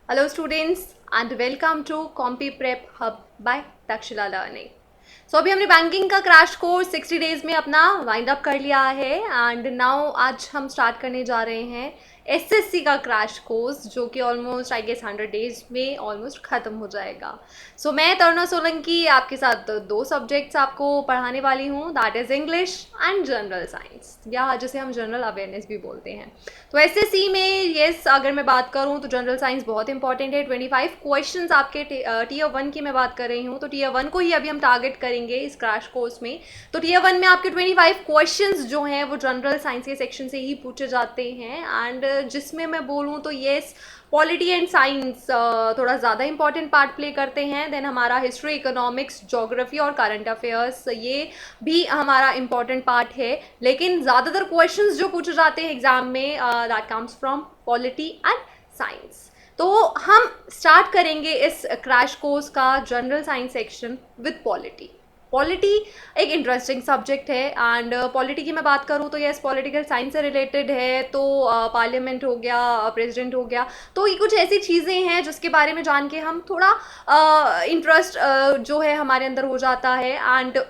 Hello students and welcome to Compy Prep Hub by Takshila Learning. सो अभी हमने banking का crash course 60 days में अपना वाइंड अप कर लिया है एंड नाउ आज हम स्टार्ट करने जा रहे हैं एसएससी का क्रैश कोर्स जो कि ऑलमोस्ट आई गेस 100 डेज में ऑलमोस्ट ख़त्म हो जाएगा। सो मैं तरुणा सोलंकी आपके साथ दो सब्जेक्ट्स आपको पढ़ाने वाली हूँ, that is English and general science, या जिसे हम जनरल अवेयरनेस भी बोलते हैं। तो एसएससी में येस अगर मैं बात करूँ तो जनरल साइंस बहुत इंपॉर्टेंट है। 25 क्वेश्चंस आपके टीयर 1 की मैं बात कर रही हूँ, तो टीयर 1 को ही अभी हम टारगेट करेंगे इस क्रैश कोर्स में। तो टीयर 1 में आपके 25 क्वेश्चंस जो हैं वो जनरल साइंस के सेक्शन से ही पूछे जाते हैं एंड जिसमें मैं बोलूँ तो येस पॉलिटी एंड साइंस थोड़ा ज़्यादा इंपॉर्टेंट पार्ट प्ले करते हैं। देन हमारा हिस्ट्री, इकोनॉमिक्स, ज्योग्राफी और करंट अफेयर्स ये भी हमारा इंपॉर्टेंट पार्ट है, लेकिन ज़्यादातर क्वेश्चंस जो पूछे जाते हैं एग्जाम में that comes from polity and science. तो हम स्टार्ट करेंगे इस क्रैश कोर्स का general science section with polity. Polity एक इंटरेस्टिंग सब्जेक्ट है एंड पॉलिटी की मैं बात करूँ तो यस पॉलिटिकल साइंस से रिलेटेड है। तो पार्लियामेंट हो गया, प्रेसिडेंट हो गया, तो ये कुछ ऐसी चीज़ें हैं जिसके बारे में जान के हम थोड़ा इंटरेस्ट जो है हमारे अंदर हो जाता है एंड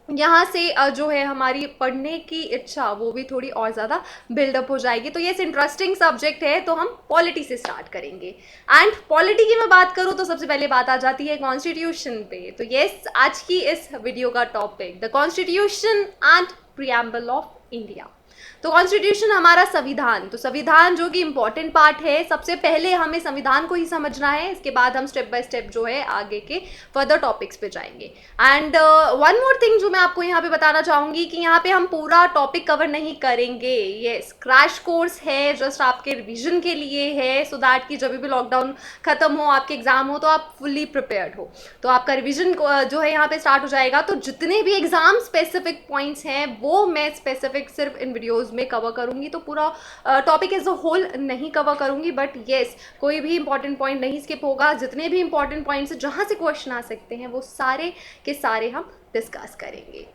यहाँ से जो है हमारी पढ़ने की इच्छा वो भी थोड़ी और ज़्यादा बिल्डअप हो जाएगी। तो ये इंटरेस्टिंग सब्जेक्ट है, तो हम पॉलिटी से स्टार्ट करेंगे। एंड पॉलिटी की मैं बात करूँ तो सबसे पहले बात आ जाती है कॉन्स्टिट्यूशन पे। तो यस आज की इस वीडियो का topic the constitution and preamble of India. तो कॉन्स्टिट्यूशन हमारा संविधान, तो संविधान जो कि इंपॉर्टेंट पार्ट है, सबसे पहले हमें संविधान को ही समझना है, इसके बाद हम स्टेप बाय स्टेप जो है आगे के फर्दर टॉपिक्स पे जाएंगे। एंड वन मोर थिंग जो मैं आपको यहाँ पे बताना चाहूँगी कि यहाँ पे हम पूरा टॉपिक कवर नहीं करेंगे। ये क्रैश कोर्स है, जस्ट आपके रिविजन के लिए है, सो दैट कि जब भी लॉकडाउन खत्म हो, आपके एग्जाम हो, तो आप फुल्ली प्रिपेयर्ड हो। तो आपका रिविजन जो है यहाँ पे स्टार्ट हो जाएगा। तो जितने भी एग्जाम स्पेसिफिक पॉइंट्स हैं वो मैं स्पेसिफिक सिर्फ इन वीडियोज़ में कवर करूंगी, तो पूरा टॉपिक एज अ होल नहीं कवर करूंगी, बट येस कोई भी इंपॉर्टेंट पॉइंट नहीं स्किप होगा। जितने भी इंपॉर्टेंट पॉइंट्स जहां से क्वेश्चन आ सकते हैं वो सारे के सारे हम डिस्कस करेंगे।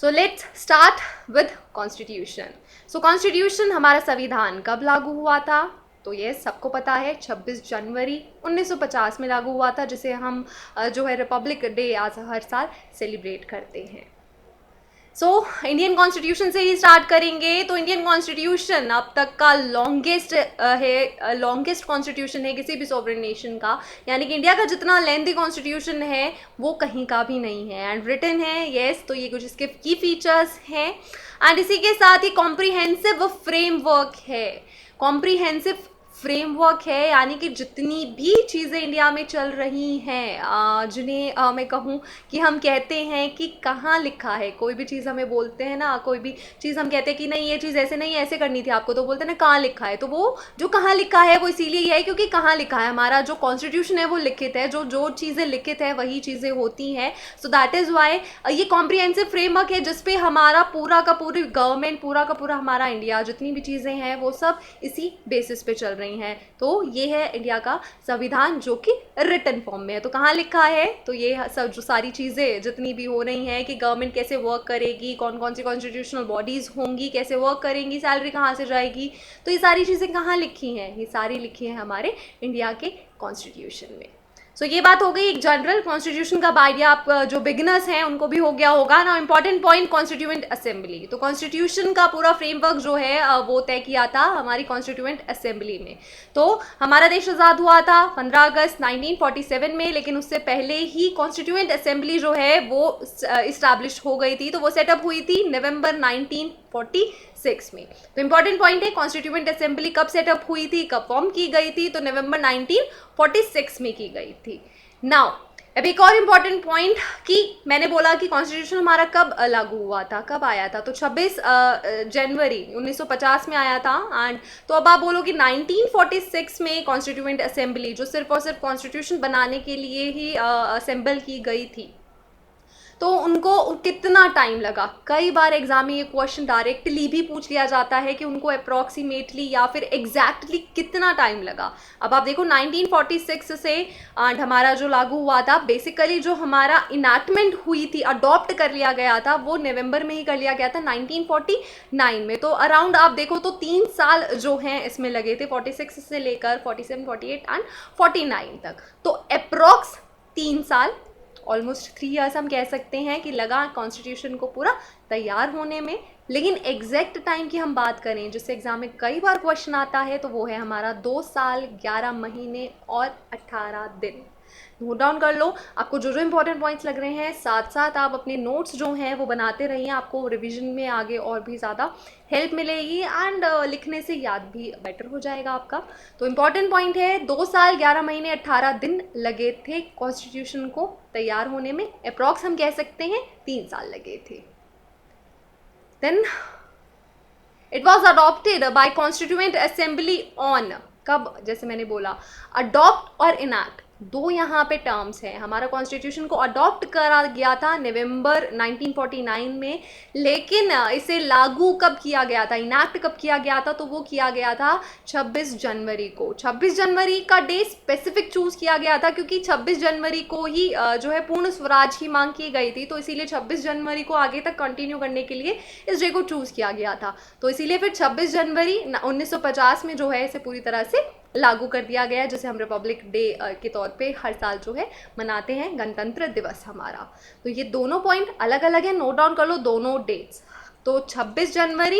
So let's start with constitution. So constitution हमारा संविधान कब लागू हुआ था? तो ये सबको पता है 26 जनवरी 1950 में लागू हुआ था, जिसे हम जो है रिपब्लिक डे आज हर साल सेलिब्रेट करते हैं। सो इंडियन कॉन्स्टिट्यूशन से ही स्टार्ट करेंगे। तो इंडियन कॉन्स्टिट्यूशन अब तक का लॉन्गेस्ट है, लॉन्गेस्ट कॉन्स्टिट्यूशन है किसी भी सॉवरेन नेशन का, यानी कि इंडिया का जितना लेंथी कॉन्स्टिट्यूशन है वो कहीं का भी नहीं है एंड रिटन है। येस तो ये कुछ इसके की फीचर्स हैं एंड इसी के साथ ही कॉम्प्रिहेंसिव फ्रेमवर्क है। कॉम्प्रिहेंसिव फ्रेमवर्क है यानी कि जितनी भी चीज़ें इंडिया में चल रही हैं जिन्हें मैं कहूँ कि हम कहते हैं कि कहाँ लिखा है, कोई भी चीज़ हमें बोलते हैं ना, कोई भी चीज़ हम कहते हैं कि नहीं ये चीज़ ऐसे नहीं ऐसे करनी थी आपको, तो बोलते हैं ना कहाँ लिखा है। तो वो जो कहाँ लिखा है वो इसीलिए ही है क्योंकि कहाँ लिखा है, हमारा जो कॉन्स्टिट्यूशन है वो लिखित है, जो जो चीज़ें लिखित है वही चीज़ें होती हैं। सो दैट इज़ वाई ये कॉम्प्रिहेंसिव फ्रेमवर्क है जिसपे हमारा पूरा का पूरी गवर्नमेंट, पूरा का पूरा हमारा इंडिया, जितनी भी चीज़ें हैं वो सब इसी बेसिस पे चल रही हैं। तो ये है इंडिया का संविधान जो कि रिटन फॉर्म में है। तो कहाँ लिखा है? तो ये सब जो सारी चीज़ें जितनी भी हो रही हैं कि गवर्नमेंट कैसे वर्क करेगी, कौन कौन सी कॉन्स्टिट्यूशनल बॉडीज़ होंगी, कैसे वर्क करेंगी, सैलरी कहाँ से जाएगी, तो ये सारी चीज़ें कहाँ लिखी हैं? ये सारी लिखी हैं हमारे इंडिया के कॉन्स्टिट्यूशन में। सो ये बात हो गई एक जनरल कॉन्स्टिट्यूशन का आइडिया, आप जो बिगिनर्स हैं उनको भी हो गया होगा ना। Important point constituent assembly. तो कॉन्स्टिट्यूशन का पूरा फ्रेमवर्क जो है वो तय किया था हमारी कॉन्स्टिट्यूएंट असेंबली में। तो हमारा देश आज़ाद हुआ था 15 अगस्त 1947 में, लेकिन उससे पहले ही कॉन्स्टिट्यूएंट असेंबली जो है वो इस्टेब्लिश हो गई थी। तो वो सेटअप हुई थी नवंबर 1946 में। तो इंपॉर्टेंट पॉइंट है कॉन्स्टिट्यूएंट असेंबली कब सेटअप हुई थी, कब फॉर्म की गई थी? तो नवंबर 1946 में की गई थी। नाउ अब एक और इम्पॉर्टेंट पॉइंट कि मैंने बोला कि कॉन्स्टिट्यूशन हमारा कब लागू हुआ था, कब आया था? तो 26 जनवरी 1950 में आया था। एंड तो अब आप बोलो कि 1946 में कॉन्स्टिट्यूएंट असेंबली जो सिर्फ और सिर्फ कॉन्स्टिट्यूशन बनाने के लिए ही असेंबल की गई थी, तो उनको कितना टाइम लगा। कई बार एग्जाम में ये क्वेश्चन डायरेक्टली भी पूछ लिया जाता है कि उनको अप्रॉक्सीमेटली या फिर एग्जैक्टली कितना टाइम लगा। अब आप देखो 1946 से हमारा जो लागू हुआ था, बेसिकली जो हमारा इनैक्टमेंट हुई थी, अडॉप्ट कर लिया गया था, वो नवंबर में ही कर लिया गया था 1949 में। तो अराउंड आप देखो तो 3 साल जो हैं इसमें लगे थे, 46 से लेकर 47, 48 एंड 49 तक। तो अप्रॉक्स 3 साल, ऑलमोस्ट 3 ईयर्स हम कह सकते हैं कि लगा कॉन्स्टिट्यूशन को पूरा तैयार होने में। लेकिन एग्जैक्ट टाइम की हम बात करें, जिससे एग्जाम में कई बार क्वेश्चन आता है, तो वो है हमारा 2 साल 11 महीने और 18 दिन। नोट डाउन कर लो, आपको जो जो इंपॉर्टेंट पॉइंट्स लग रहे हैं, साथ साथ आप अपने नोट्स जो हैं वो बनाते रहिए, आपको रिवीजन में आगे और भी ज़्यादा हेल्प मिलेगी एंड लिखने से याद भी बेटर हो जाएगा आपका। तो इम्पॉर्टेंट पॉइंट है, 2 साल 11 महीने 18 दिन लगे थे कॉन्स्टिट्यूशन को तैयार होने में। अप्रॉक्स हम कह सकते हैं 3 साल लगे थे। Then it was adopted by constituent assembly on, कब, जैसे मैंने बोला अडॉप्ट और इनैक्ट, दो यहाँ पे टर्म्स हैं। हमारा कॉन्स्टिट्यूशन को अडॉप्ट करा गया था नवंबर 1949 में, लेकिन इसे लागू कब किया गया था, इनैक्ट कब किया गया था, तो वो किया गया था 26 जनवरी को। 26 जनवरी का डे स्पेसिफिक चूज़ किया गया था क्योंकि 26 जनवरी को ही जो है पूर्ण स्वराज की मांग की गई थी, तो इसीलिए 26 जनवरी को आगे तक कंटिन्यू करने के लिए इस डे को चूज़ किया गया था। तो इसीलिए फिर 26 जनवरी 1950 में जो है इसे पूरी तरह से लागू कर दिया गया, जिसे हम रिपब्लिक डे के तौर पे हर साल जो है मनाते हैं, गणतंत्र दिवस हमारा। तो ये दोनों पॉइंट अलग अलग है, नोट डाउन कर लो दोनों डेट्स। तो 26 जनवरी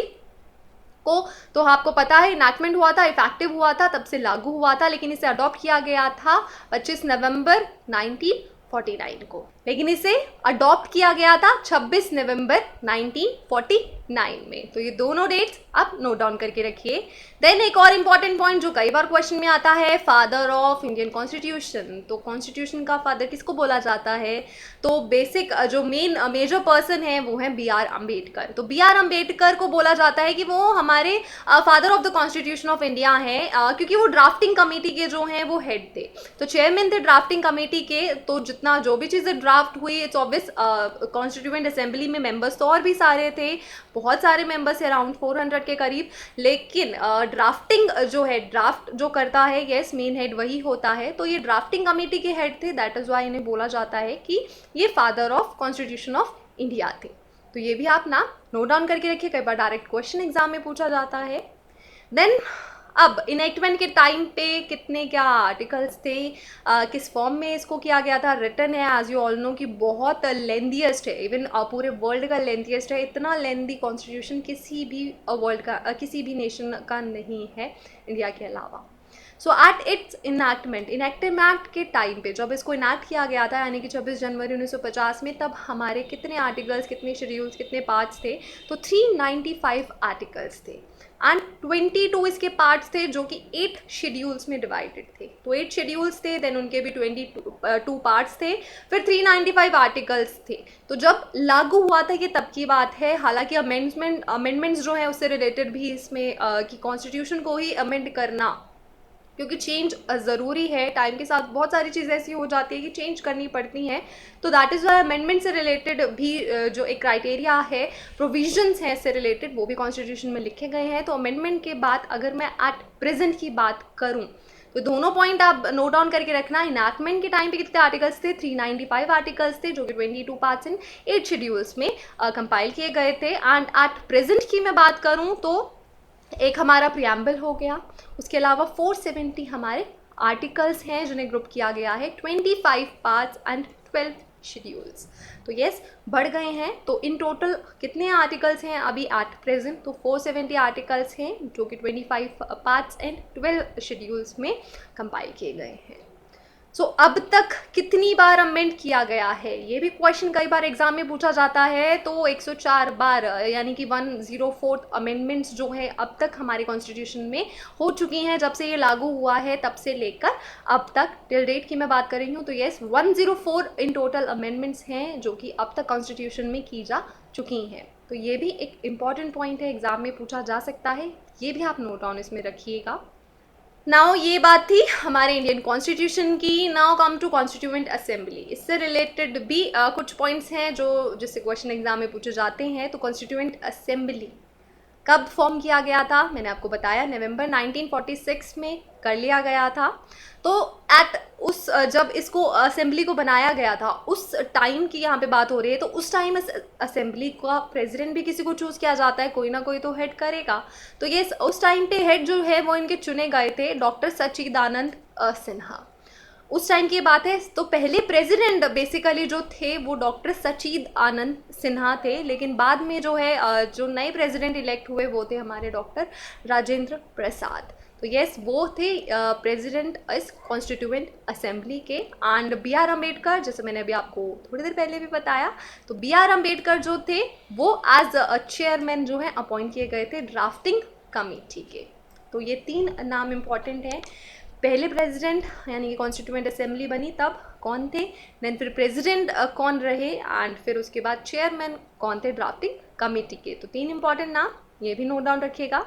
को तो आपको पता है इनैक्टमेंट हुआ था, इफेक्टिव हुआ था, तब से लागू हुआ था, लेकिन इसे अडॉप्ट किया गया था 25 नवंबर 1949 को, लेकिन इसे अडॉप्ट किया गया था 26 नवंबर 1949 में। तो ये दोनों डेट्स आप नोट डाउन करके रखिए। देन एक और इम्पॉर्टेंट पॉइंट जो कई बार क्वेश्चन में आता है, फादर ऑफ इंडियन कॉन्स्टिट्यूशन। तो कॉन्स्टिट्यूशन का फादर किसको बोला जाता है, तो बेसिक जो मेजर पर्सन है वो है बी.आर. अम्बेडकर। तो बी.आर. अम्बेडकर को बोला जाता है कि वो हमारे father of the constitution of India हैं, क्योंकि वो ड्राफ्टिंग कमेटी के जो हैं वो हेड थे, तो चेयरमैन थे ड्राफ्टिंग कमेटी के। तो जितना जो भी चीज़ें ड्राफ्ट हुई, इट्स ऑब्वियस कॉन्स्टिट्यूएंट असेंबली में मेंबर्स तो और भी सारे थे, बहुत सारे मेंबर्स अराउंड 400 के करीब, लेकिन ड्राफ्टिंग जो है, ड्राफ्ट जो करता है, यस मेन हेड वही होता है। तो ये ड्राफ्टिंग कमेटी के हेड थे, दैट इज़ वाई इन्हें बोला जाता है कि ये father of constitution of India थे। तो ये भी आप ना नोट डाउन करके रखिए, कई बार डायरेक्ट क्वेश्चन एग्जाम में पूछा जाता है। देन अब इनेक्टमेंट के टाइम पे कितने क्या आर्टिकल्स थे, किस फॉर्म में इसको किया गया था, रिटन है एज यू ऑल नो कि बहुत लेंथीएस्ट है, इवन पूरे वर्ल्ड का लेंथीएस्ट है। इतना लेंथी कॉन्स्टिट्यूशन किसी भी वर्ल्ड का किसी भी नेशन का नहीं है इंडिया के अलावा। सो एट इट्स इनैक्टमेंट के टाइम पे, जब इसको इनैक्ट किया गया था यानी कि 26 जनवरी 1950 में, तब हमारे कितने आर्टिकल्स, कितने शेड्यूल्स, कितने पार्ट्स थे, तो 395 आर्टिकल्स थे एंड 22 इसके पार्ट्स थे जो कि 8 शेड्यूल्स में डिवाइडेड थे। तो 8 शेड्यूल्स थे, देन उनके भी 22 पार्ट्स थे, फिर 395 आर्टिकल्स थे। तो जब लागू हुआ था ये तब की बात है, हालांकि अमेंडमेंट्स जो है उससे रिलेटेड भी इसमें कि कॉन्स्टिट्यूशन को ही अमेंड करना, क्योंकि चेंज ज़रूरी है, टाइम के साथ बहुत सारी चीज़ें ऐसी हो जाती है कि चेंज करनी पड़ती हैं। तो दैट इज़ वाई अमेंडमेंट से रिलेटेड भी जो एक क्राइटेरिया है, प्रोविजंस हैं इससे रिलेटेड, वो भी कॉन्स्टिट्यूशन में लिखे गए हैं। तो अमेंडमेंट के बाद अगर मैं एट प्रेजेंट की बात करूँ, तो दोनों पॉइंट आप नोट डाउन करके रखना। इनैक्टमेंट के टाइम पे कितने आर्टिकल्स थे, 395 आर्टिकल्स थे, जो कि 22 पार्ट्स इन 8 शेड्यूल्स में कंपाइल किए गए थे। एंड एट प्रेजेंट की मैं बात करूँ तो एक हमारा प्रियम्बल हो गया, उसके अलावा 470 हमारे आर्टिकल्स हैं जिन्हें ग्रुप किया गया है, 25 पार्ट्स एंड 12 शेड्यूल्स। तो यस बढ़ गए हैं। तो इन टोटल कितने आर्टिकल्स हैं अभी एट प्रेजेंट, तो 470 आर्टिकल्स हैं जो कि 25 पार्ट्स एंड 12 शेड्यूल्स में कंपाइल किए गए हैं। सो अब तक कितनी बार अमेंड किया गया है, ये भी क्वेश्चन कई बार एग्जाम में पूछा जाता है। तो 104 बार यानी कि 104 अमेंडमेंट्स जो है अब तक हमारे कॉन्स्टिट्यूशन में हो चुकी हैं, जब से ये लागू हुआ है तब से लेकर अब तक टिल डेट की मैं बात कर रही हूँ। तो यस 104 इन टोटल अमेंडमेंट्स हैं जो कि अब तक कॉन्स्टिट्यूशन में की जा चुकी हैं। तो ये भी एक इम्पॉर्टेंट पॉइंट है, एग्जाम में पूछा जा सकता है, ये भी आप नोट डाउन इसमें रखिएगा। नाउ ये बात थी हमारे इंडियन कॉन्स्टिट्यूशन की। Now come to constituent assembly. इससे रिलेटेड भी कुछ पॉइंट्स हैं जो जिससे क्वेश्चन एग्जाम में पूछे जाते हैं। तो कॉन्स्टिट्यूएंट असेंबली कब फॉर्म किया गया था? मैंने आपको बताया नवंबर 1946 में कर लिया गया था। तो एट उस जब इसको असेंबली को बनाया गया था उस टाइम की यहाँ पे बात हो रही है। तो उस टाइम असेंबली का प्रेसिडेंट भी किसी को चूज़ किया जाता है, कोई ना कोई तो हेड करेगा। तो ये उस टाइम पे हेड जो है वो इनके चुने गए थे डॉक्टर सच्चिदानंद सिन्हा। उस टाइम की बात है। तो पहले प्रेसिडेंट बेसिकली जो थे वो डॉक्टर सचिद आनंद सिन्हा थे, लेकिन बाद में जो है जो नए प्रेसिडेंट इलेक्ट हुए वो थे हमारे डॉक्टर राजेंद्र प्रसाद। तो यस, वो थे प्रेसिडेंट इस कॉन्स्टिट्यूएंट असेंबली के। एंड बी आर अम्बेडकर, जैसे मैंने अभी आपको थोड़ी देर पहले भी बताया, तो बी आर अम्बेडकर जो थे वो एज अ चेयरमैन जो है अपॉइंट किए गए थे ड्राफ्टिंग कमेटी के। तो ये 3 नाम इम्पॉर्टेंट हैं। पहले प्रेसिडेंट यानी कि कॉन्स्टिट्यूएंट असेंबली बनी तब कौन थे, देन फिर प्रेसिडेंट कौन रहे, एंड फिर उसके बाद चेयरमैन कौन थे ड्राफ्टिंग कमेटी के। तो 3 इंपॉर्टेंट नाम ये भी नोट डाउन रखिएगा।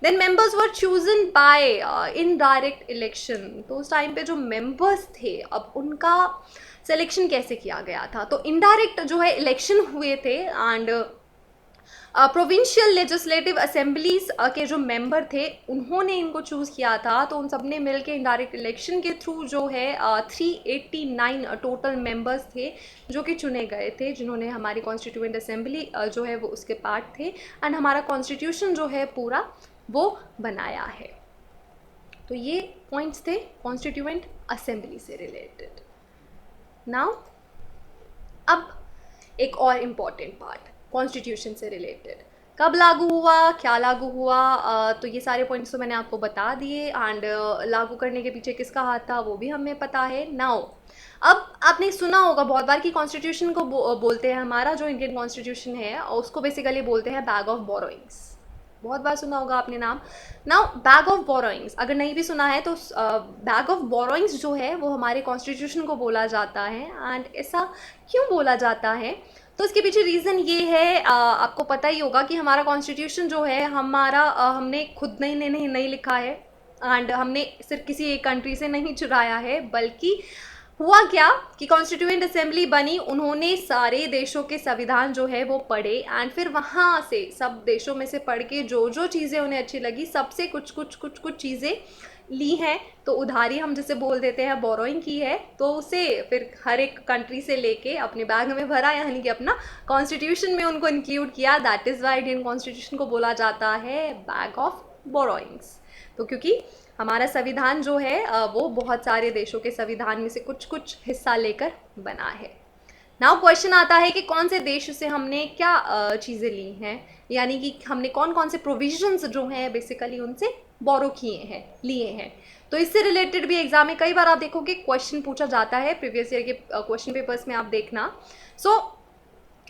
Then members were chosen by indirect election. तो उस टाइम पे जो मेंबर्स थे अब उनका सिलेक्शन कैसे किया गया था? तो इनडायरेक्ट जो है इलेक्शन हुए थे। एंड प्रोविंशियल लेजिस्लेटिव असेंबलीज के जो मेंबर थे उन्होंने इनको चूज़ किया था। तो उन सब ने मिल के इनडायरेक्ट इलेक्शन के थ्रू जो है 389 टोटल मेंबर्स थे जो कि चुने गए थे, जिन्होंने हमारी कॉन्स्टिट्यूएंट असेंबली जो है वो उसके पार्ट थे एंड हमारा कॉन्स्टिट्यूशन जो है पूरा वो बनाया है। तो ये पॉइंट्स थे कॉन्स्टिट्यूएंट असेंबली से रिलेटेड। नाउ अब एक और इम्पॉर्टेंट पार्ट कॉन्स्टिट्यूशन से रिलेटेड, कब लागू हुआ, क्या लागू हुआ। तो ये सारे पॉइंट्स तो मैंने आपको बता दिए। एंड लागू करने के पीछे किसका हाथ था वो भी हमें पता है। नाउ अब आपने सुना होगा बहुत बार कि कॉन्स्टिट्यूशन को बोलते हैं, हमारा जो इंडियन कॉन्स्टिट्यूशन है उसको बेसिकली बोलते हैं बैग ऑफ बोरोइंग्स। बहुत बार सुना होगा आपने नाम। नाउ बैग ऑफ बोरोइंग्स अगर नहीं भी सुना है तो बैग ऑफ बोरोइंग्स जो है वो हमारे कॉन्स्टिट्यूशन को बोला जाता है। एंड ऐसा क्यों बोला जाता है? तो इसके पीछे रीज़न ये है, आपको पता ही होगा कि हमारा कॉन्स्टिट्यूशन जो है हमारा हमने खुद नहीं लिखा है। एंड हमने सिर्फ किसी एक कंट्री से नहीं चुराया है, बल्कि हुआ क्या कि कॉन्स्टिट्यूएंट असेंबली बनी, उन्होंने सारे देशों के संविधान जो है वो पढ़े एंड फिर वहाँ से सब देशों में से पढ़ के जो जो चीज़ें उन्हें अच्छी लगी सबसे कुछ चीज़ें ली हैं। तो उधारी हम जिसे बोल देते हैं, बोरोइंग की है, तो उसे फिर हर एक कंट्री से लेके अपने बैग में भरा, यानी कि अपना कॉन्स्टिट्यूशन में उनको इंक्लूड किया। That is why Indian constitution को बोला जाता है बैग ऑफ बोरोइंग्स। तो क्योंकि हमारा संविधान जो है वो बहुत सारे देशों के संविधान में से कुछ हिस्सा लेकर बना है। नाउ क्वेश्चन आता है कि कौन से देश से हमने क्या चीज़ें ली हैं, यानी कि हमने कौन कौन से प्रोविजंस जो हैं बेसिकली उनसे बोरो किए हैं, लिए हैं। तो इससे रिलेटेड भी एग्जाम में कई बार आप देखोगे क्वेश्चन पूछा जाता है, प्रीवियस ईयर के क्वेश्चन पेपर्स में आप देखना। सो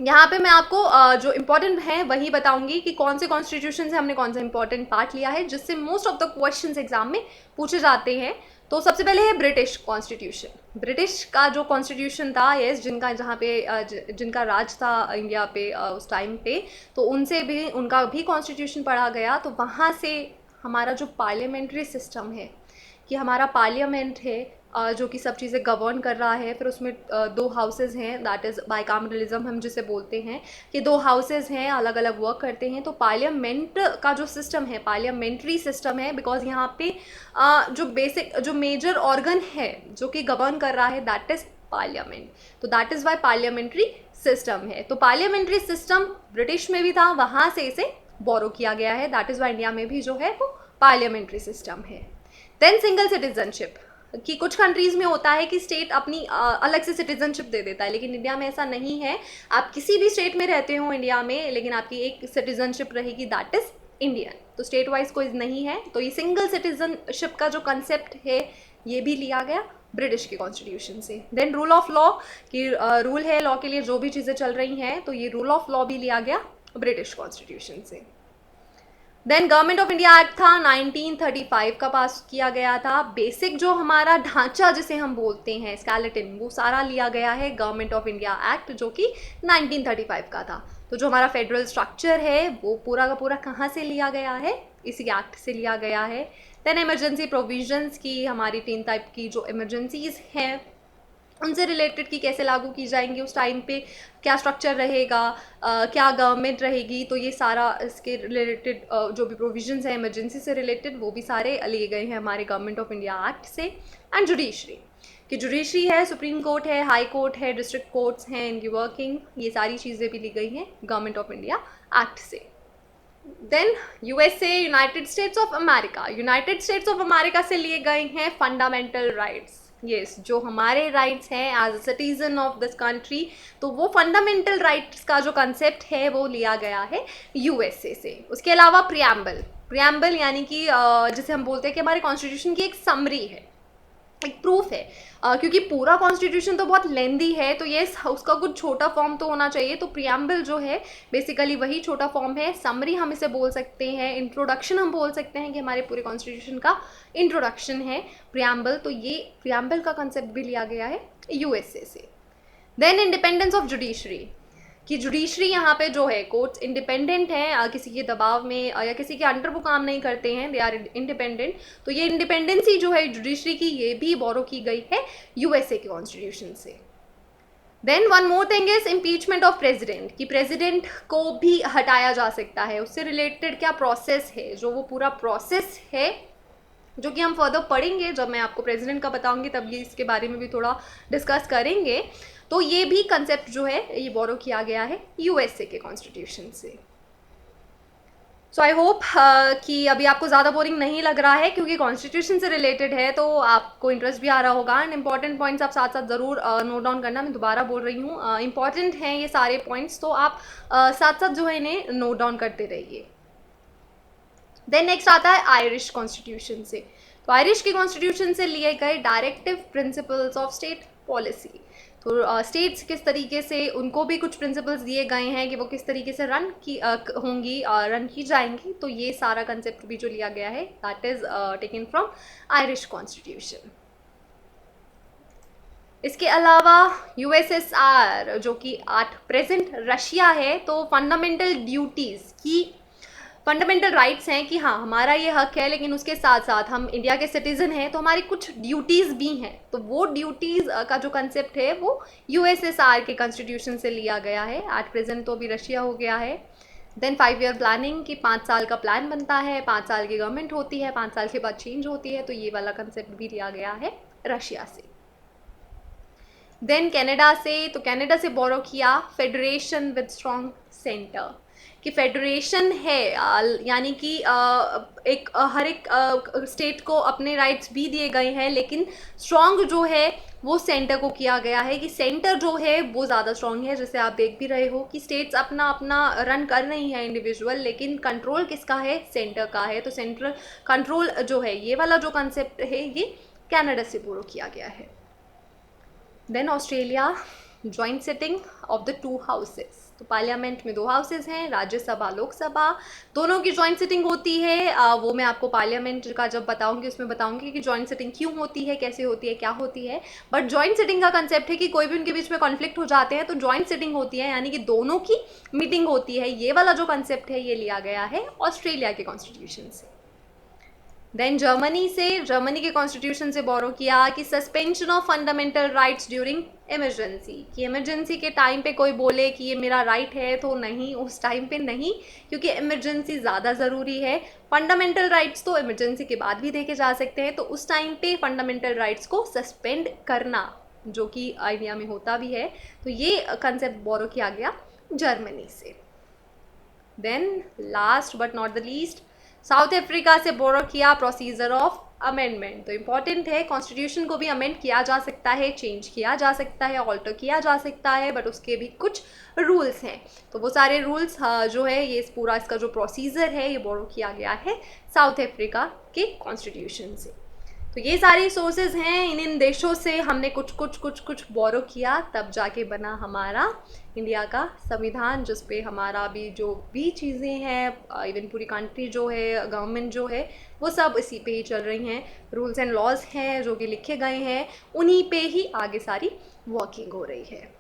यहाँ पे मैं आपको जो इम्पोर्टेंट है वही बताऊंगी कि कौन से कॉन्स्टिट्यूशन से हमने कौन सा इंपॉर्टेंट पार्ट लिया है, जिससे most of the questions exam में पूछे जाते हैं। तो सबसे पहले है ब्रिटिश कॉन्स्टिट्यूशन। ब्रिटिश का जो कॉन्स्टिट्यूशन था, यस, जिनका जहाँ पे जिनका राज था इंडिया पे उस टाइम पे, तो उनसे भी उनका भी कॉन्स्टिट्यूशन पढ़ा गया। तो वहाँ से हमारा जो पार्लियामेंट्री सिस्टम है कि हमारा पार्लियामेंट है जो कि सब चीज़ें गवर्न कर रहा है। फिर उसमें 2 हाउसेज हैं, दैट इज़ बाइकामरलिज्म हम जिसे बोलते हैं कि 2 हाउसेज हैं, अलग अलग वर्क करते हैं। तो पार्लियामेंट का जो सिस्टम है पार्लियामेंट्री सिस्टम है, बिकॉज यहाँ पे जो मेजर ऑर्गन है जो कि गवर्न कर रहा है दैट इज़ पार्लियामेंट। तो that is why parliamentary system है। तो पार्लियामेंट्री सिस्टम ब्रिटिश में भी था, वहाँ से इसे बोरो किया गया है। दैट इज़ वाई इंडिया में भी जो है वो पार्लियामेंट्री सिस्टम है। देन सिंगल सिटीजनशिप, कि कुछ कंट्रीज़ में होता है कि स्टेट अपनी अलग से सिटीजनशिप दे देता है, लेकिन इंडिया में ऐसा नहीं है। आप किसी भी स्टेट में रहते हो इंडिया में, लेकिन आपकी एक सिटीजनशिप रहेगी, दैट इज़ इंडियन। तो स्टेट वाइज कोई नहीं है। तो ये सिंगल सिटीजनशिप का जो कंसेप्ट है ये भी लिया गया ब्रिटिश के कॉन्स्टिट्यूशन से। देन रूल ऑफ लॉ, कि रूल है लॉ के लिए जो भी चीज़ें चल रही हैं, तो ये रूल ऑफ लॉ भी लिया गया ब्रिटिश कॉन्स्टिट्यूशन से। Then government of India act था 1935 का पास किया गया था। बेसिक जो हमारा ढांचा जिसे हम बोलते हैं स्केलेटन, वो सारा लिया गया है गवर्नमेंट ऑफ इंडिया एक्ट जो कि 1935 का था। तो जो हमारा फेडरल स्ट्रक्चर है वो पूरा का पूरा कहाँ से लिया गया है? इसी एक्ट से लिया गया है। देन इमरजेंसी प्रोविजंस की हमारी 3 टाइप की जो इमरजेंसीज़ हैं उनसे रिलेटेड की कैसे लागू की जाएंगी, उस टाइम पे क्या स्ट्रक्चर रहेगा, क्या गवर्नमेंट रहेगी, तो ये सारा इसके रिलेटेड जो भी प्रोविजंस हैं इमरजेंसी से रिलेटेड वो भी सारे लिए गए हैं हमारे गवर्नमेंट ऑफ इंडिया एक्ट से। एंड जुडिशरी कि जुडिशरी है, सुप्रीम कोर्ट है, हाई कोर्ट है, डिस्ट्रिक्ट कोर्ट्स हैं, इनकी वर्किंग, ये सारी चीज़ें भी ली गई हैं गवर्नमेंट ऑफ इंडिया एक्ट से। Then USA, United States of America, United States of America से लिए गए हैं फंडामेंटल राइट्स। यस, जो हमारे राइट्स हैं as a citizen of this country, तो वो फंडामेंटल राइट्स का जो कंसेप्ट है वो लिया गया है यूएसए से। उसके अलावा प्रियम्बल, प्रियम्बल यानी कि जिसे हम बोलते हैं कि हमारे कॉन्स्टिट्यूशन की एक समरी है, एक प्रूफ है, क्योंकि पूरा कॉन्स्टिट्यूशन तो बहुत लेंदी है, तो ये उसका कुछ छोटा फॉर्म तो होना चाहिए। तो प्रियम्बल जो है बेसिकली वही छोटा फॉर्म है, समरी हम इसे बोल सकते हैं, इंट्रोडक्शन हम बोल सकते हैं कि हमारे पूरे कॉन्स्टिट्यूशन का इंट्रोडक्शन है प्रियम्बल। तो ये प्रियम्बल का कंसेप्ट भी लिया गया है यूएसए से। देन इंडिपेंडेंस ऑफ जुडिशरी कि जुडिशरी यहाँ पे जो है कोर्ट्स इंडिपेंडेंट हैं, किसी के दबाव में या किसी के अंडर वो काम नहीं करते हैं, दे आर इंडिपेंडेंट। तो ये इंडिपेंडेंसी जो है जुडिशरी की ये भी बोरो की गई है यूएसए के कॉन्स्टिट्यूशन से। Then one more thing is impeachment of president कि प्रेसिडेंट को भी हटाया जा सकता है, उससे रिलेटेड क्या प्रोसेस है, जो वो पूरा प्रोसेस है जो कि हम फर्दर पढ़ेंगे, जब मैं आपको प्रेसिडेंट का बताऊंगी तब ये इसके बारे में भी थोड़ा डिस्कस करेंगे। तो ये भी कंसेप्ट जो है ये बोरो किया गया है यूएसए के कॉन्स्टिट्यूशन से। सो आई होप कि अभी आपको ज़्यादा बोरिंग नहीं लग रहा है, क्योंकि कॉन्स्टिट्यूशन से रिलेटेड है तो आपको इंटरेस्ट भी आ रहा होगा। एंड इंपॉर्टेंट पॉइंट्स आप साथ साथ ज़रूर नोट डाउन करना, मैं दोबारा बोल रही हूँ, इंपॉर्टेंट हैं ये सारे पॉइंट्स, तो आप साथ साथ जो है इन्हें नोट डाउन करते रहिए। देन नेक्स्ट आता है आयरिश कॉन्स्टिट्यूशन से। तो आयरिश के कॉन्स्टिट्यूशन से लिए गए directive principles of state policy. तो स्टेट्स किस तरीके से, उनको भी कुछ प्रिंसिपल्स दिए गए हैं कि वो किस तरीके से रन की होंगी, रन की जाएंगी। तो ये सारा कंसेप्ट भी जो लिया गया है that is taken from Irish constitution. इसके अलावा यूएसएसआर जो कि एट प्रेजेंट रशिया है, तो फंडामेंटल ड्यूटीज़ की फंडामेंटल राइट्स हैं कि हाँ हमारा ये हक है, लेकिन उसके साथ साथ हम इंडिया के सिटीज़न हैं तो हमारी कुछ ड्यूटीज़ भी हैं। तो वो ड्यूटीज़ का जो कंसेप्ट है वो यूएसएसआर के कॉन्स्टिट्यूशन से लिया गया है। एट प्रेजेंट तो अभी रशिया हो गया है। देन 5 ईयर प्लानिंग कि 5 साल का प्लान बनता है, 5 साल की गवर्नमेंट होती है, 5 साल के बाद चेंज होती है, तो ये वाला कंसेप्ट भी लिया गया है रशिया से। देन कनाडा से, तो कनाडा से बोरो किया फेडरेशन विद स्ट्रॉन्ग सेंटर कि फेडरेशन है, यानी कि एक हर एक स्टेट को अपने राइट्स भी दिए गए हैं, लेकिन स्ट्रॉन्ग जो है वो सेंटर को किया गया है कि सेंटर जो है वो ज़्यादा स्ट्रॉन्ग है। जैसे आप देख भी रहे हो कि स्टेट्स अपना अपना रन कर रही हैं इंडिविजुअल, लेकिन कंट्रोल किसका है, सेंटर का है। तो सेंट्रल कंट्रोल जो है ये वाला जो कंसेप्ट है ये कनाडा से बोरो किया गया है। Then Australia, joint sitting of the 2 houses. तो पार्लियामेंट में 2 हाउसेस हैं, राज्यसभा लोकसभा, दोनों की जॉइंट सिटिंग होती है। वो मैं आपको पार्लियामेंट का जब बताऊंगी उसमें बताऊंगी कि जॉइंट सिटिंग क्यों होती है, कैसे होती है, क्या होती है। बट जॉइंट सिटिंग का कंसेप्ट है कि कोई भी उनके बीच में कॉन्फ्लिक्ट हो जाते हैं तो जॉइंट सिटिंग होती है, यानी कि दोनों की मीटिंग होती है। ये वाला जो कंसेप्ट है ये लिया गया है ऑस्ट्रेलिया के कॉन्स्टिट्यूशन से। देन जर्मनी से, जर्मनी के कॉन्स्टिट्यूशन से बोरो किया कि suspension of fundamental rights during emergency कि इमरजेंसी के टाइम पे कोई बोले कि ये मेरा राइट है तो नहीं, उस टाइम पे नहीं, क्योंकि इमरजेंसी ज़्यादा ज़रूरी है। फंडामेंटल राइट्स तो इमरजेंसी के बाद भी देखे जा सकते हैं, तो उस टाइम पे फंडामेंटल राइट्स को सस्पेंड करना जो कि इंडिया में होता भी है, तो ये कंसेप्ट बोरो किया गया जर्मनी से। Then last but not the least, South Africa से बोरो किया प्रोसीजर ऑफ अमेंडमेंट। तो इम्पॉर्टेंट है, कॉन्स्टिट्यूशन को भी अमेंड किया जा सकता है, चेंज किया जा सकता है, ऑल्टर किया जा सकता है, बट उसके भी कुछ रूल्स हैं। तो वो सारे रूल्स जो है ये पूरा इसका जो प्रोसीजर है ये बोरो किया गया है साउथ अफ्रीका के कॉन्स्टिट्यूशन से। तो ये सारे सोर्सेज हैं, इन देशों से हमने कुछ कुछ कुछ कुछ बोरो किया, तब जाके बना हमारा इंडिया का संविधान, जिस पे हमारा भी जो भी चीज़ें हैं, इवन पूरी कंट्री जो है, गवर्नमेंट जो है, वो सब इसी पे ही चल रही हैं। रूल्स एंड लॉज हैं जो कि लिखे गए हैं, उन्हीं पे ही आगे सारी वर्किंग हो रही है।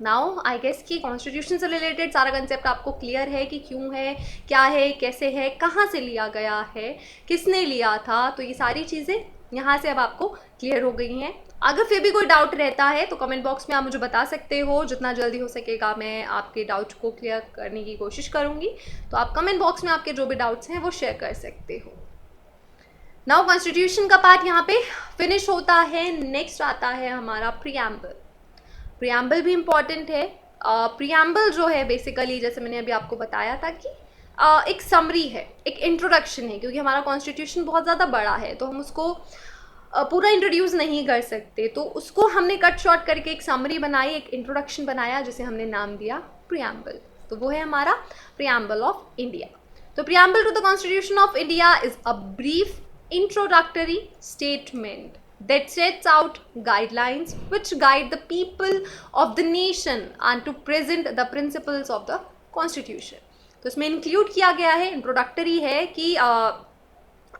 नाउ आई गेस कि कॉन्स्टिट्यूशन से रिलेटेड सारा कंसेप्ट आपको क्लियर है कि क्यों है, क्या है, कैसे है, कहाँ से लिया गया है, किसने लिया था, तो ये सारी चीज़ें यहाँ से अब आपको क्लियर हो गई हैं। अगर फिर भी कोई डाउट रहता है तो कमेंट बॉक्स में आप मुझे बता सकते हो, जितना जल्दी हो सकेगा मैं आपके डाउट को क्लियर करने की कोशिश करूँगी। तो आप कमेंट बॉक्स में आपके जो भी डाउट्स हैं वो शेयर कर सकते हो। नाउ कॉन्स्टिट्यूशन का पार्ट यहाँ पे फिनिश होता है। नेक्स्ट आता है हमारा प्रियम्बल। प्रियम्बल भी इम्पॉर्टेंट है। प्रियम्बल जो है बेसिकली, जैसे मैंने अभी आपको बताया था कि एक समरी है, एक इंट्रोडक्शन है, क्योंकि हमारा कॉन्स्टिट्यूशन बहुत ज़्यादा बड़ा है तो हम उसको पूरा इंट्रोड्यूस नहीं कर सकते, तो उसको हमने कट शॉर्ट करके एक समरी बनाई, एक इंट्रोडक्शन बनाया, जिसे हमने नाम दिया प्रियम्बल। तो वो है हमारा प्रियम्बल ऑफ इंडिया। तो preamble to the constitution of India is a brief introductory statement that sets out guidelines which guide the people of the nation and to present the principles of the constitution। तो इसमें include किया गया है, introductory है कि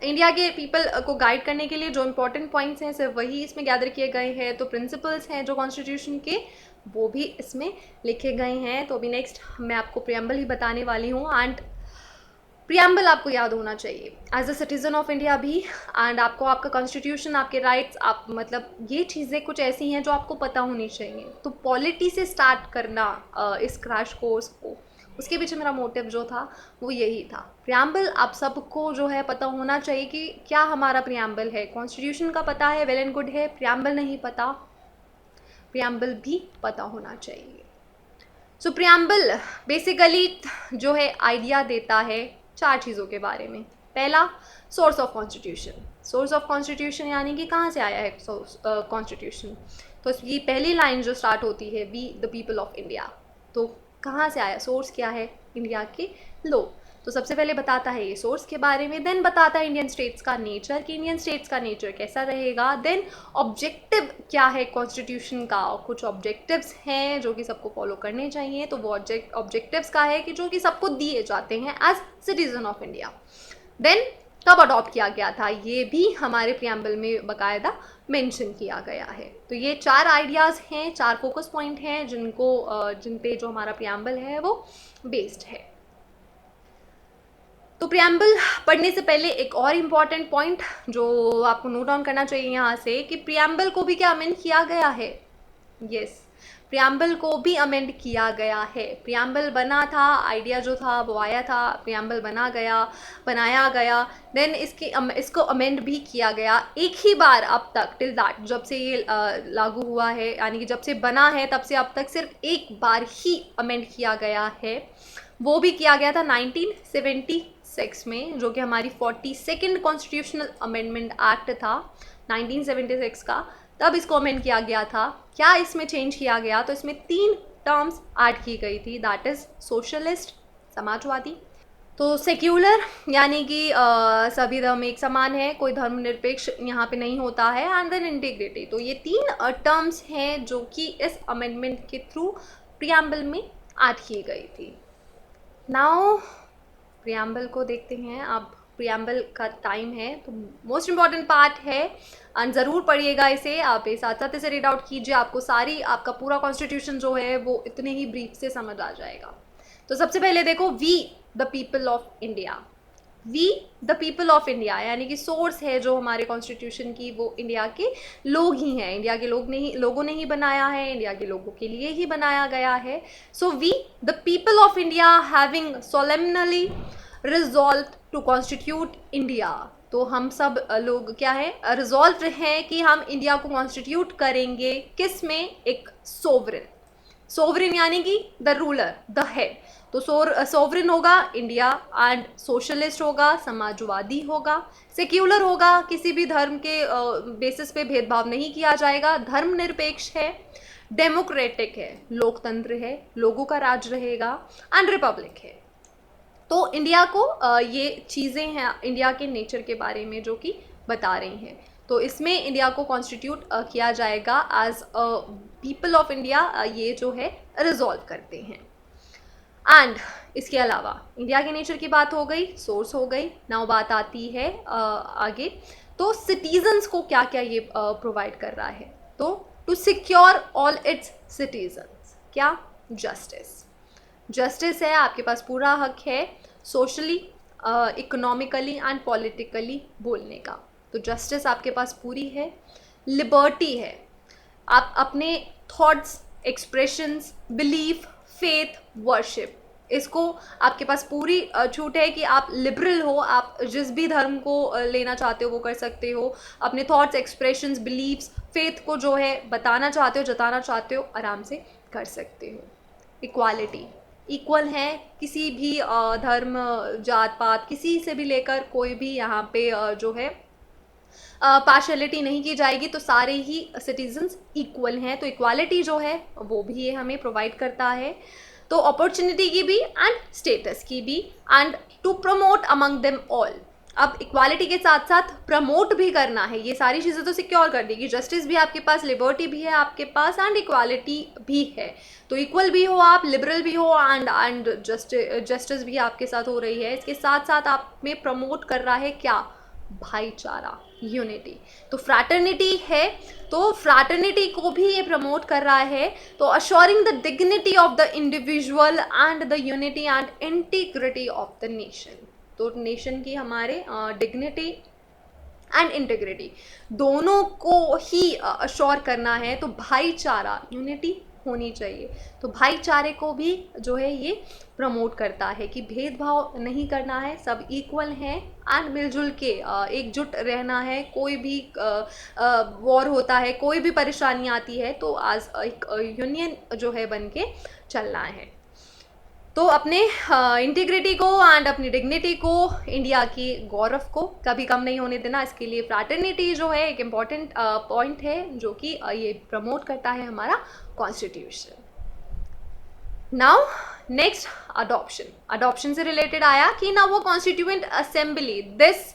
India के people को guide करने के लिए जो इंपॉर्टेंट पॉइंट्स हैं सिर्फ वही इसमें गैदर किए गए हैं। तो प्रिंसिपल्स हैं जो कॉन्स्टिट्यूशन के, वो भी इसमें लिखे गए हैं। तो अभी नेक्स्ट मैं आपको प्रियम्बल ही बताने वाली हूँ। एंड प्रियम्बल आपको याद होना चाहिए as a citizen of India भी, एंड आपको आपका कॉन्स्टिट्यूशन, आपके राइट्स, आप मतलब ये चीज़ें कुछ ऐसी हैं जो आपको पता होनी चाहिए। तो पॉलिटी से स्टार्ट करना इस क्रैश कोर्स को, उसके पीछे मेरा मोटिव जो था वो यही था। प्रियम्बल आप सबको जो है पता होना चाहिए कि क्या हमारा प्रियम्बल है। कॉन्स्टिट्यूशन का पता है, वेल एंड गुड है, प्रियम्बल नहीं पता, प्रियम्बल भी पता होना चाहिए। सो प्रियम्बल बेसिकली जो है आइडिया देता है 4 चीज़ों के बारे में। पहला, source of constitution. Source of constitution यानी कि कहाँ से आया है कॉन्स्टिट्यूशन। तो इसकी पहली लाइन जो स्टार्ट होती है, we the people of India, तो कहाँ से आया, सोर्स क्या है, इंडिया के लोग। तो सबसे पहले बताता है ये सोर्स के बारे में, देन बताता है इंडियन स्टेट्स का नेचर, कि इंडियन स्टेट्स का नेचर कैसा रहेगा, देन ऑब्जेक्टिव क्या है कॉन्स्टिट्यूशन का, और कुछ ऑब्जेक्टिव्स हैं जो कि सबको फॉलो करने चाहिए। तो वो ऑब्जेक्टिव्स का है कि जो कि सबको दिए जाते हैं as citizen of India. Then कब अडॉप्ट किया गया था, ये भी हमारे प्रियम्बल में बाकायदा मेंशन किया गया है। तो ये 4 आइडियाज़ हैं, 4 फोकस पॉइंट हैं जिन पे जो हमारा प्रियम्बल है वो बेस्ड है। तो प्रियम्बल पढ़ने से पहले एक और इम्पॉर्टेंट पॉइंट जो आपको नोट डाउन करना चाहिए यहाँ से, कि प्रियम्बल को भी क्या अमेंड किया गया है। यस, प्रियम्बल को भी अमेंड किया गया है। प्रियम्बल बना था, आइडिया जो था वो आया था, प्रियम्बल बनाया गया, देन इसको अमेंड भी किया गया एक ही बार अब तक, टिल दैट, जब से ये लागू हुआ है, यानी कि जब से बना है तब से अब तक सिर्फ एक बार ही अमेंड किया गया है। वो भी किया गया था 1976 में, जो कि हमारी 42nd कॉन्स्टिट्यूशनल अमेंडमेंट एक्ट था 1976 का, तब इसको अमेंड किया गया था। क्या इसमें चेंज किया गया, तो इसमें 3 टर्म्स ऐड की गई थी, दैट इज़ सोशलिस्ट, समाजवादी, तो सेक्युलर यानी कि सभी धर्म एक समान है, कोई धर्मनिरपेक्ष यहाँ पे नहीं होता है, एंड देन इंटीग्रिटी। तो ये 3 टर्म्स हैं जो कि इस अमेंडमेंट के थ्रू प्रियम्बल में ऐड की गई थी। नाउ प्रियम्बल को देखते हैं। अब प्रियम्बल का टाइम है तो मोस्ट इम्पॉर्टेंट पार्ट है, एंड ज़रूर पढ़िएगा इसे, आप इस साथ साथ इसे रीड आउट कीजिए, आपका पूरा कॉन्स्टिट्यूशन जो है वो इतने ही ब्रीफ से समझ आ जाएगा। तो सबसे पहले देखो, we the people of India. We the people of India यानी कि सोर्स है जो हमारे कॉन्स्टिट्यूशन की, वो इंडिया के लोग ही हैं। इंडिया के लोगों ने ही बनाया है, इंडिया के लोगों के लिए ही बनाया गया है। So we the people of India having solemnly resolve to constitute India. तो हम सब लोग क्या है, रिजॉल्व हैं कि हम इंडिया को कॉन्स्टिट्यूट करेंगे, किस में, एक सोवरेन यानी कि द रूलर, द हेड। तो सोवरेन होगा इंडिया, एंड सोशलिस्ट होगा, समाजवादी होगा, सेक्युलर होगा, किसी भी धर्म के बेसिस पे भेदभाव नहीं किया जाएगा, धर्मनिरपेक्ष है, डेमोक्रेटिक है, लोकतंत्र है, लोगों का राज रहेगा, एंड रिपब्लिक है। तो इंडिया को ये चीज़ें हैं इंडिया के नेचर के बारे में जो कि बता रही हैं। तो इसमें इंडिया को कॉन्स्टिट्यूट किया जाएगा as a people of India, ये जो है रिजॉल्व करते हैं। एंड इसके अलावा इंडिया के नेचर की बात हो गई, सोर्स हो गई। नाउ बात आती है आगे, तो सिटीजन्स को क्या क्या ये प्रोवाइड कर रहा है। तो to secure all its citizens, क्या? जस्टिस। जस्टिस है, आपके पास पूरा हक है सोशली, इकोनॉमिकली एंड पॉलिटिकली बोलने का। तो जस्टिस आपके पास पूरी है। लिबर्टी है, आप अपने thoughts, expressions, belief, faith, worship, इसको आपके पास पूरी छूट है कि आप लिबरल हो, आप जिस भी धर्म को लेना चाहते हो वो कर सकते हो। अपने थॉट्स, एक्सप्रेशंस, बिलीव्स, फेथ को जो है बताना चाहते हो, जताना चाहते हो, आराम से कर सकते हो। इक्वालिटी, इक्वल है, किसी भी धर्म, जात पात, किसी से भी लेकर कोई भी यहाँ पे जो है पार्शलिटी नहीं की जाएगी, तो सारे ही सिटीजन्स इक्वल हैं। तो इक्वालिटी जो है वो भी ये हमें प्रोवाइड करता है, तो अपॉर्चुनिटी की भी एंड स्टेटस की भी, and to promote among them all. अब इक्वालिटी के साथ साथ प्रमोट भी करना है, ये सारी चीज़ें तो सिक्योर कर देगी। जस्टिस भी आपके पास, लिबर्टी भी है आपके पास, एंड इक्वालिटी भी है। तो इक्वल भी हो आप, लिबरल भी हो, एंड जस्टिस भी आपके साथ हो रही है। इसके साथ साथ आप में प्रमोट कर रहा है क्या? भाईचारा, यूनिटी। तो फ्रैटर्निटी है, तो फ्रैटर्निटी को भी ये प्रमोट कर रहा है। तो assuring the dignity of the individual and the unity and integrity of the nation. तो नेशन की हमारे डिग्निटी एंड इंटीग्रिटी दोनों को ही अश्योर करना है। तो भाईचारा, यूनिटी होनी चाहिए। तो भाईचारे को भी जो है ये प्रमोट करता है कि भेदभाव नहीं करना है, सब इक्वल हैं एंड मिलजुल के एकजुट रहना है। कोई भी वॉर होता है, कोई भी परेशानी आती है, तो आज एक यूनियन जो है बन के चलना है। तो अपने इंटीग्रिटी को एंड अपनी डिग्निटी को, इंडिया की गौरव को कभी कम नहीं होने देना। इसके लिए फ्रैटर्निटी जो है एक इम्पॉर्टेंट पॉइंट है, जो कि ये प्रमोट करता है हमारा constitution. Now next, adoption. Adoption से रिलेटेड आया कि ना वो constituent assembly this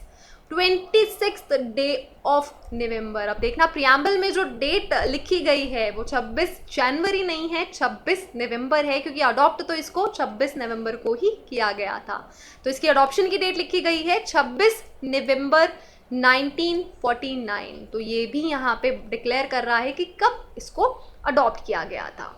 26th day of November. अब देखना, प्रियम्बल में जो डेट लिखी गई है वो 26 जनवरी नहीं है, 26 नवंबर है, क्योंकि अडॉप्ट तो इसको 26 नवंबर को ही किया गया था। तो इसकी अडॉप्शन की डेट लिखी गई है 26 नवंबर 1949। तो ये भी यहाँ पे डिक्लेयर कर रहा है कि कब इसको अडॉप्ट किया गया था।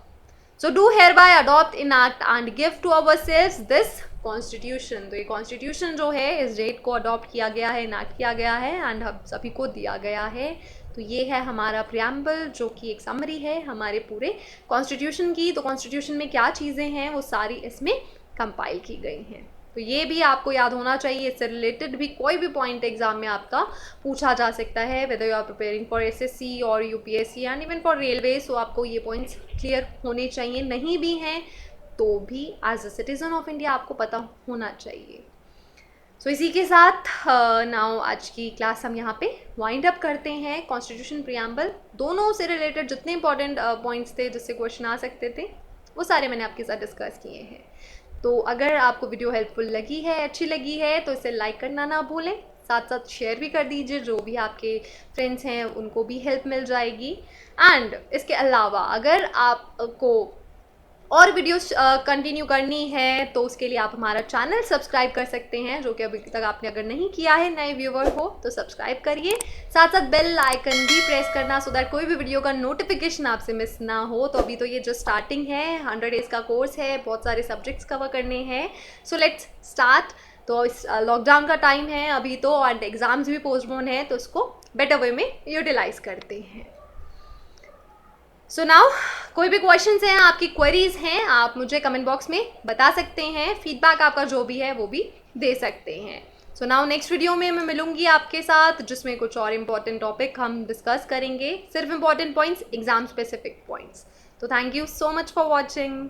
So do hereby adopt, enact and give to ourselves this constitution। तो ये कॉन्स्टिट्यूशन जो है इस डेट को अडॉप्ट किया गया है, इनैक्ट किया गया है एंड हम सभी को दिया गया है। तो ये है हमारा प्रियम्बल, जो कि एक समरी है हमारे पूरे कॉन्स्टिट्यूशन की। तो कॉन्स्टिट्यूशन में क्या चीज़ें हैं वो सारी इसमें कंपाइल की गई हैं। तो ये भी आपको याद होना चाहिए। इससे रिलेटेड भी कोई भी पॉइंट एग्जाम में आपका पूछा जा सकता है, whether you are preparing for SSC और UPSC and even for railway. So आपको ये पॉइंट्स क्लियर होने चाहिए, नहीं भी हैं तो भी as a citizen of India आपको पता होना चाहिए। सो इसी के साथ नाउ आज की क्लास हम यहाँ पे वाइंड अप करते हैं। कॉन्स्टिट्यूशन, प्रियम्बल दोनों से रिलेटेड जितने इंपॉर्टेंट पॉइंट्स थे जिससे क्वेश्चन आ सकते थे वो सारे मैंने आपके साथ डिस्कस किए हैं। तो अगर आपको वीडियो हेल्पफुल लगी है, अच्छी लगी है, तो इसे लाइक करना ना भूलें, साथ साथ शेयर भी कर दीजिए, जो भी आपके फ्रेंड्स हैं उनको भी हेल्प मिल जाएगी। एंड इसके अलावा अगर आपको और वीडियोस कंटिन्यू करनी है तो उसके लिए आप हमारा चैनल सब्सक्राइब कर सकते हैं, जो कि अभी तक आपने अगर नहीं किया है, नए व्यूअर हो तो सब्सक्राइब करिए। साथ साथ बेल आइकन भी प्रेस करना, सो दैट कोई भी वीडियो का नोटिफिकेशन आपसे मिस ना हो। तो अभी तो ये जो स्टार्टिंग है, 100 डेज़ का कोर्स है, बहुत सारे सब्जेक्ट्स कवर करने हैं। So let's start. तो इस लॉकडाउन का टाइम है अभी तो, और एग्ज़ाम्स भी पोस्टपोन है, तो उसको बेटर वे में यूटिलाइज करते हैं। सो नाउ कोई भी क्वेश्चंस हैं, आपकी क्वेरीज हैं, आप मुझे कमेंट बॉक्स में बता सकते हैं। फीडबैक आपका जो भी है वो भी दे सकते हैं। सो नाउ नेक्स्ट वीडियो में मैं मिलूंगी आपके साथ, जिसमें कुछ और इम्पॉर्टेंट टॉपिक हम डिस्कस करेंगे, सिर्फ important points, exam specific points. तो thank you so much for watching.